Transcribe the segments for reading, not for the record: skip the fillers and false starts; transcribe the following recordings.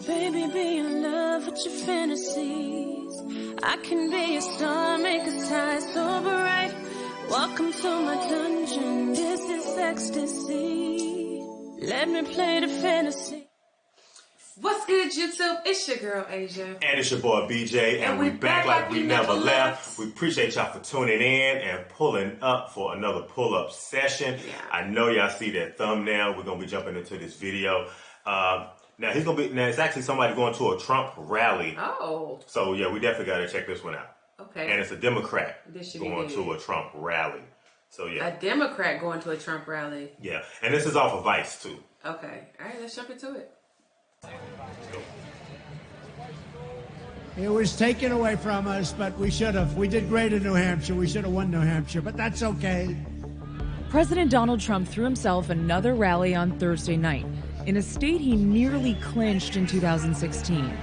Baby, be in love with your fantasies. I can be a star, make a tie so bright. Welcome to my dungeon, this is ecstasy. Let me play the fantasy. What's good, YouTube? It's your girl, Asia. And it's your boy, BJ. And we back like we never left. We appreciate y'all for tuning in and pulling up for another pull-up session. Yeah. I know y'all see that thumbnail. We're going to be jumping into this video. Now, it's actually somebody going to a Trump rally. Oh. So, yeah, we definitely got to check this one out. Okay. And it's a Democrat going to a Trump rally. So, yeah. A Democrat going to a Trump rally. Yeah. And this is off of Vice, too. Okay. All right, let's jump into it. It was taken away from us, but we should have. We did great in New Hampshire. We should have won New Hampshire, but that's okay. President Donald Trump threw himself another rally on Thursday night in a state he nearly clinched in 2016.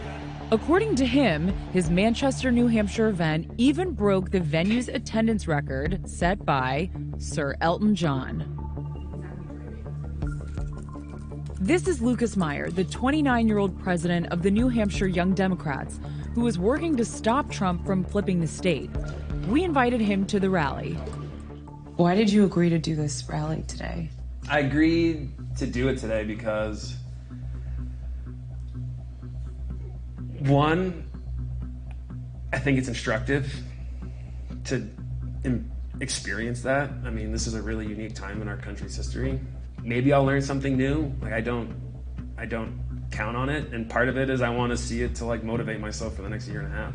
According to him, his Manchester, New Hampshire event even broke the venue's attendance record set by Sir Elton John. This is Lucas Meyer, the 29-year-old president of the New Hampshire Young Democrats, who is working to stop Trump from flipping the state. We invited him to the rally. Why did you agree to do this rally today? I agreed to do it today because, one, I think it's instructive to experience that. I mean, this is a really unique time in our country's history. Maybe I'll learn something new. Like, I don't count on it. And part of it is I want to see it to like motivate myself for the next year and a half,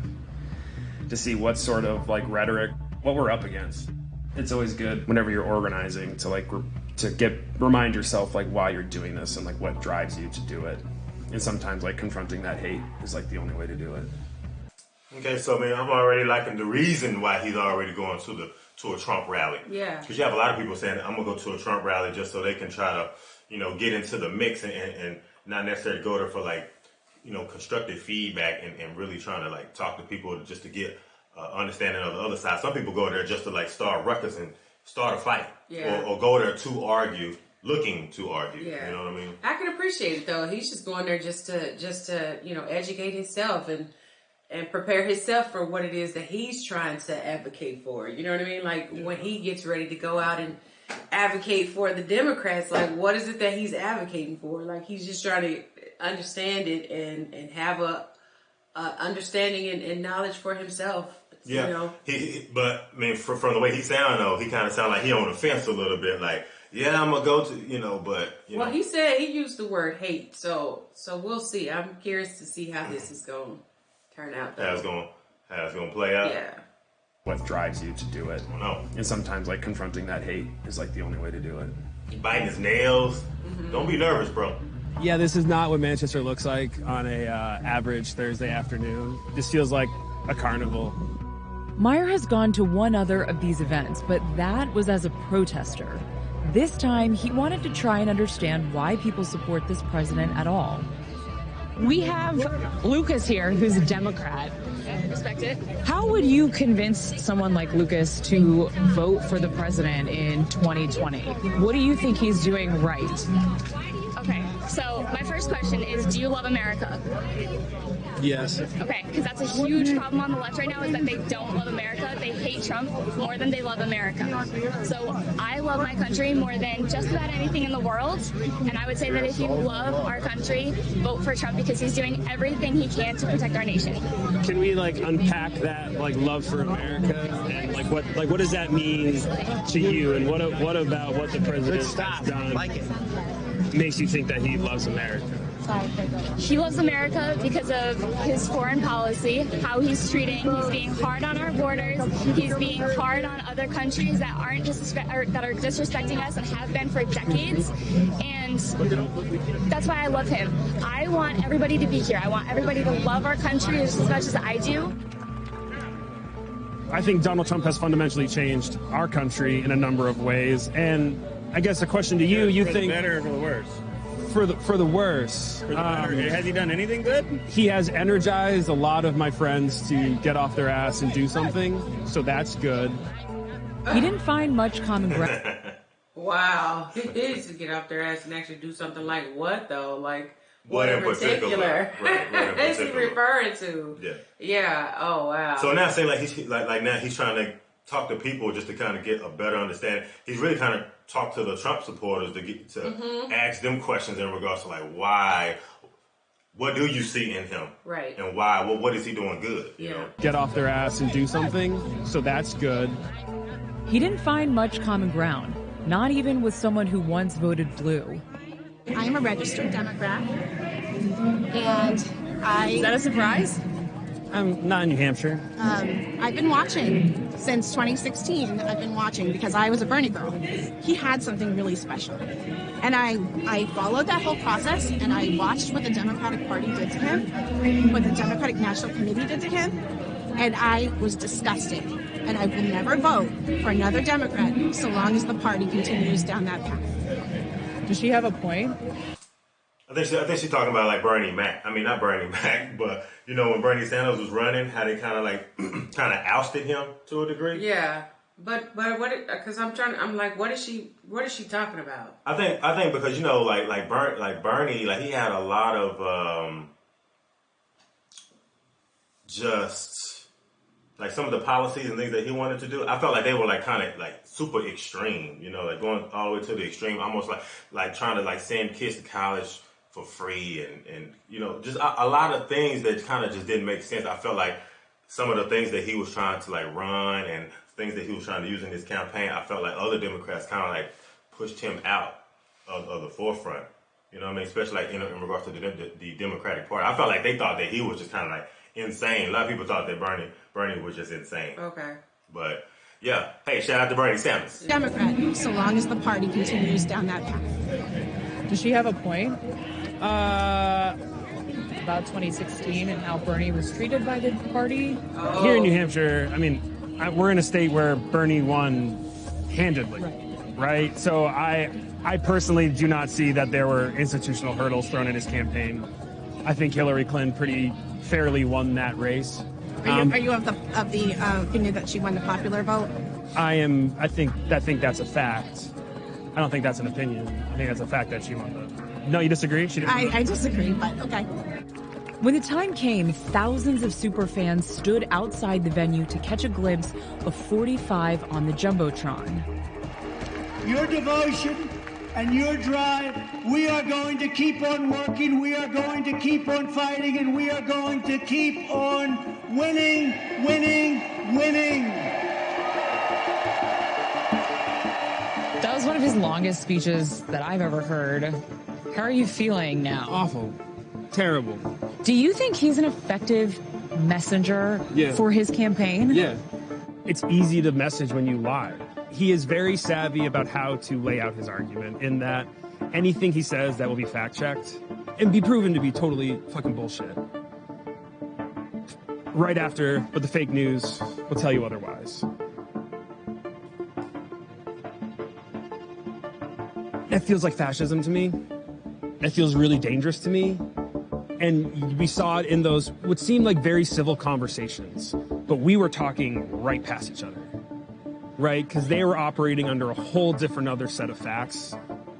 to see what sort of like rhetoric, what we're up against. It's always good whenever you're organizing to like remind yourself like why you're doing this and like what drives you to do it. And sometimes like confronting that hate is like the only way to do it. Okay, so man, I'm already liking the reason why he's already going to a Trump rally. Yeah. Because you have a lot of people saying, I'm going to go to a Trump rally just so they can try to, get into the mix and not necessarily go there for like, constructive feedback and really trying to like talk to people just to get understanding of the other side. Some people go there just to like start ruckus and start a fight. Yeah. Or go there to argue, looking to argue. Yeah. You know what I mean? I can appreciate it though. He's just going there just to educate himself and prepare himself for what it is that he's trying to advocate for. You know what I mean? Like when he gets ready to go out and advocate for the Democrats, like what is it that he's advocating for? Like he's just trying to understand it and have a understanding and knowledge for himself. Yeah. But I mean, from the way he sound though, he kind of sound like he on the fence a little bit. Like, yeah, I'm gonna go to, but Well, he said he used the word hate, so we'll see. I'm curious to see how this is going to turn out. How it's gonna play out. Yeah. What drives you to do it? I don't know. And sometimes like confronting that hate is like the only way to do it. Biting his nails. Mm-hmm. Don't be nervous, bro. Yeah, this is not what Manchester looks like on a average Thursday afternoon. This feels like a carnival. Meyer has gone to one other of these events, but that was as a protester. This time, he wanted to try and understand why people support this president at all. We have Lucas here, who's a Democrat. Respect it. How would you convince someone like Lucas to vote for the president in 2020? What do you think he's doing right? Okay, so my first question is, do you love America? Yes. Okay, because that's a huge problem on the left right now is that they don't love America. They hate Trump more than they love America. So I love my country more than just about anything in the world. And I would say that if you love our country, vote for Trump because he's doing everything he can to protect our nation. Can we like unpack that like love for America and like what does that mean to you, and what about what the president has done makes you think that he loves America? He loves America because of his foreign policy, how he's being hard on our borders, he's being hard on other countries that are disrespecting us and have been for decades, and that's why I love him. I want everybody to be here. I want everybody to love our country as much as I do. I think Donald Trump has fundamentally changed our country in a number of ways, and I guess a question to you, for the better or for the worse? For the worse. For the better. Has he done anything good? He has energized a lot of my friends to get off their ass and do something, so that's good. He didn't find much common ground. Wow. He needs to get off their ass and actually do something like what, though? Like, What in particular? Right, what in is he referring to? Yeah. Yeah. Oh wow. So now saying like he's like now he's trying to talk to people just to kind of get a better understanding. He's really kind of talked to the Trump supporters to get to ask them questions in regards to like why. What do you see in him? Right. And why? What is he doing good? You know? Get off their ass and do something. So that's good. He didn't find much common ground, not even with someone who once voted blue. I am a registered Democrat, and Is that a surprise? I'm not in New Hampshire. I've been watching since 2016. I've been watching because I was a Bernie girl. He had something really special. And I followed that whole process, and I watched what the Democratic Party did to him, what the Democratic National Committee did to him, and I was disgusted. And I will never vote for another Democrat so long as the party continues down that path. Does she have a point? I think she's talking about like Bernie Mac. I mean, not Bernie Mac, but you know when Bernie Sanders was running, how they kind of like kind of ousted him to a degree. Yeah, but what? Because I'm like, what is she talking about? I think because you know like Bernie, like he had a lot of just like some of the policies and things that he wanted to do. I felt like they were like kind of like super extreme, you know, like going all the way to the extreme, almost like trying to like send kids to college for free and you know, just a lot of things that kind of just didn't make sense. I felt like some of the things that he was trying to like run and things that he was trying to use in his campaign, I felt like other Democrats kind of like pushed him out of the forefront. You know what I mean? Especially like in regards to the Democratic Party. I felt like they thought that he was just kind of like insane. A lot of people thought that Bernie was just insane. Okay. But yeah, hey, shout out to Bernie Sanders. Democrat, so long as the party continues down that path. Does she have a point? About 2016 and how Bernie was treated by the party? Oh. Here in New Hampshire, I mean, we're in a state where Bernie won handedly, right? So I personally do not see that there were institutional hurdles thrown in his campaign. I think Hillary Clinton pretty fairly won that race. Are you of the opinion that she won the popular vote? I think that's a fact. I don't think that's an opinion. I think that's a fact that she won the. No, you disagree? She didn't. I disagree, but okay. When the time came, thousands of superfans stood outside the venue to catch a glimpse of 45 on the Jumbotron. Your devotion and your drive, we are going to keep on working, we are going to keep on fighting, and we are going to keep on winning, winning, winning. That was one of his longest speeches that I've ever heard. How are you feeling now? Awful. Terrible. Do you think he's an effective messenger for his campaign? Yeah. It's easy to message when you lie. He is very savvy about how to lay out his argument in that anything he says that will be fact-checked and be proven to be totally fucking bullshit. Right after, but the fake news will tell you otherwise. That feels like fascism to me. That feels really dangerous to me. And we saw it in those, what seemed like very civil conversations, but we were talking right past each other, right? Because they were operating under a whole different other set of facts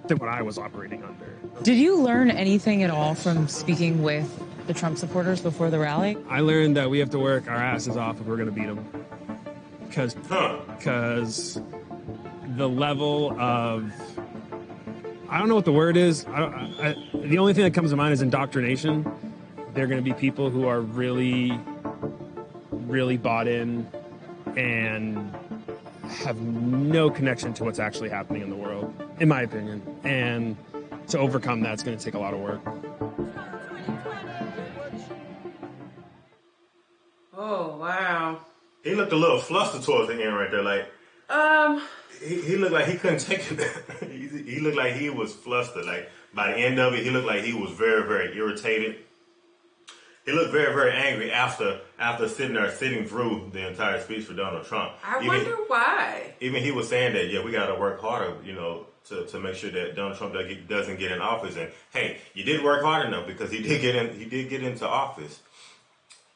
than what I was operating under. Did you learn anything at all from speaking with the Trump supporters before the rally? I learned that we have to work our asses off if we're going to beat them. Because the level of, I don't know what the word is. The only thing that comes to mind is indoctrination. They're going to be people who are really, really bought in and have no connection to what's actually happening in the world, in my opinion. And to overcome that, it's going to take a lot of work. Oh, wow. He looked a little flustered towards the end right there. Like, he looked like he couldn't take it. He looked like he was flustered. Like, by the end of it, he looked like he was very, very irritated. He looked very, very angry after sitting through the entire speech for Donald Trump. I wonder why. Even he was saying that, we got to work harder, to make sure that Donald Trump doesn't get in office. And hey, you did work hard enough because he did get into office.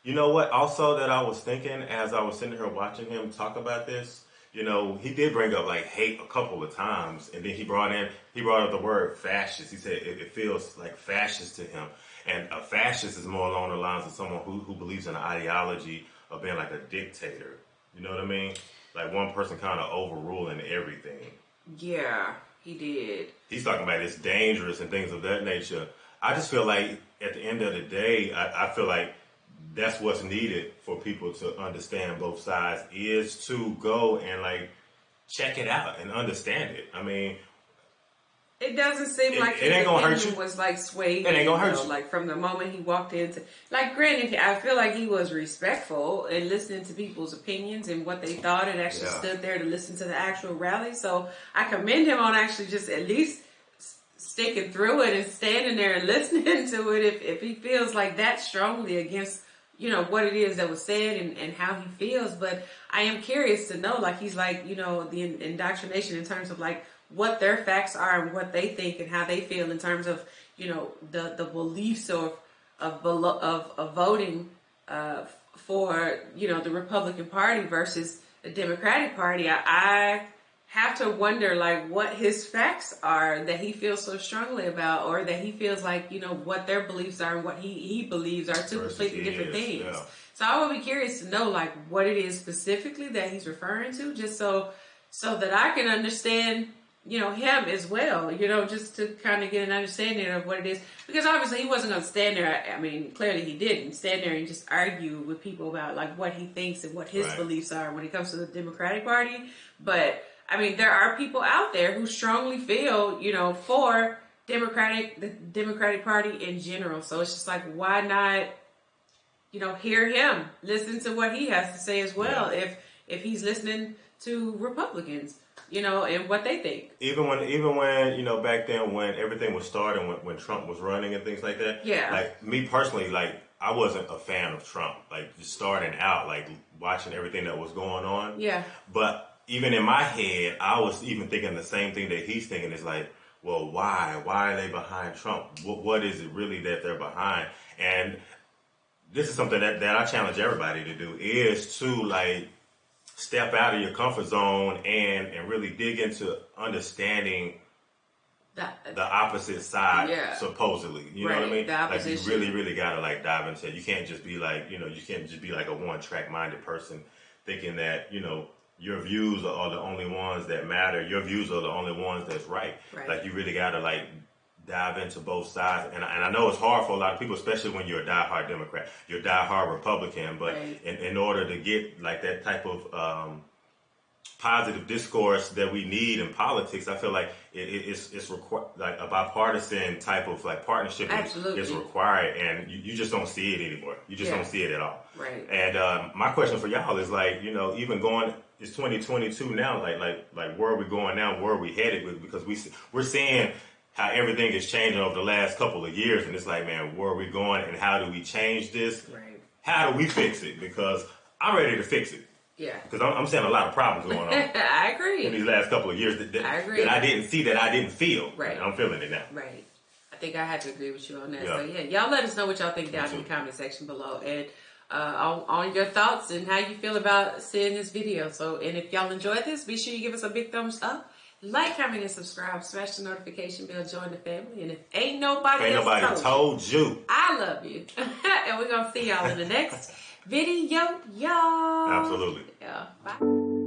You know what? Also, that I was thinking as I was sitting here watching him talk about this, you know, he did bring up like hate a couple of times, and then he brought up the word fascist. He said it feels like fascist to him, and a fascist is more along the lines of someone who believes in an ideology of being like a dictator. You know what I mean? Like one person kind of overruling everything. Yeah, he did. He's talking about it's dangerous and things of that nature. I just feel like at the end of the day, I feel like that's what's needed for people to understand both sides, is to go and like check it out and understand it. I mean, it doesn't seem like it ain't gonna hurt you. Was like swayed. It ain't gonna hurt you. Like from the moment he walked into, like, granted, I feel like he was respectful and listening to people's opinions and what they thought, and actually stood there to listen to the actual rally. So I commend him on actually just at least sticking through it and standing there and listening to it. If he feels like that strongly against, you know, what it is that was said and how he feels. But I am curious to know, like, he's like, you know, the indoctrination in terms of like what their facts are and what they think and how they feel in terms of, you know, the beliefs of voting for, you know, the Republican Party versus the Democratic Party. I have to wonder, like, what his facts are that he feels so strongly about, or that he feels like, you know, what their beliefs are and what he believes are two completely different things. Yeah. So I would be curious to know, like, what it is specifically that he's referring to, just so that I can understand, you know, him as well, you know, just to kind of get an understanding of what it is. Because obviously he wasn't going to stand there. I mean, clearly he didn't stand there and just argue with people about, like, what he thinks and what his beliefs are when it comes to the Democratic Party. But I mean, there are people out there who strongly feel, you know, for the Democratic Party in general. So it's just like, why not, you know, hear him, listen to what he has to say as well, if he's listening to Republicans, you know, and what they think. Even when, you know, back then when everything was starting, when Trump was running and things like that. Yeah. Like, me personally, like, I wasn't a fan of Trump, like, just starting out, like, watching everything that was going on. Yeah. But even in my head, I was even thinking the same thing that he's thinking. Is like, well, why? Why are they behind Trump? What is it really that they're behind? And this is something that I challenge everybody to do, is to, like, step out of your comfort zone and really dig into understanding the opposite side, supposedly. You know what I mean? Like, you really, really gotta, like, dive into it. You can't just be like, you know, you can't just be like a one-track minded person thinking that, you know, your views are the only ones that matter. Your views are the only ones that's right. Like, you really gotta, like, dive into both sides. And I know it's hard for a lot of people, especially when you're a diehard Democrat, you're a diehard Republican. But in order to get, like, that type of positive discourse that we need in politics, I feel like it's required. Like, a bipartisan type of, like, partnership is required, and you just don't see it anymore. You just don't see it at all. Right. And my question for y'all is, like, you know, even going, it's 2022 now. Like where are we going now? Where are we headed with? Because we're seeing how everything is changing over the last couple of years, and it's like, man, where are we going, and how do we change this? Right. How do we fix it? Because I'm ready to fix it. Yeah. Because I'm seeing a lot of problems going on. I agree. In these last couple of years that I didn't see, that I didn't feel. Right. And I'm feeling it now. Right. I think I have to agree with you on that. Yeah. So y'all let us know what y'all think down in the comment section below, and on your thoughts and how you feel about seeing this video. So, and if y'all enjoyed this, be sure you give us a big thumbs up, like, comment, and subscribe. Smash the notification bell. Join the family. And if ain't nobody told you, I love you. And we're gonna see y'all in the next video, y'all. Absolutely. Yeah. Bye.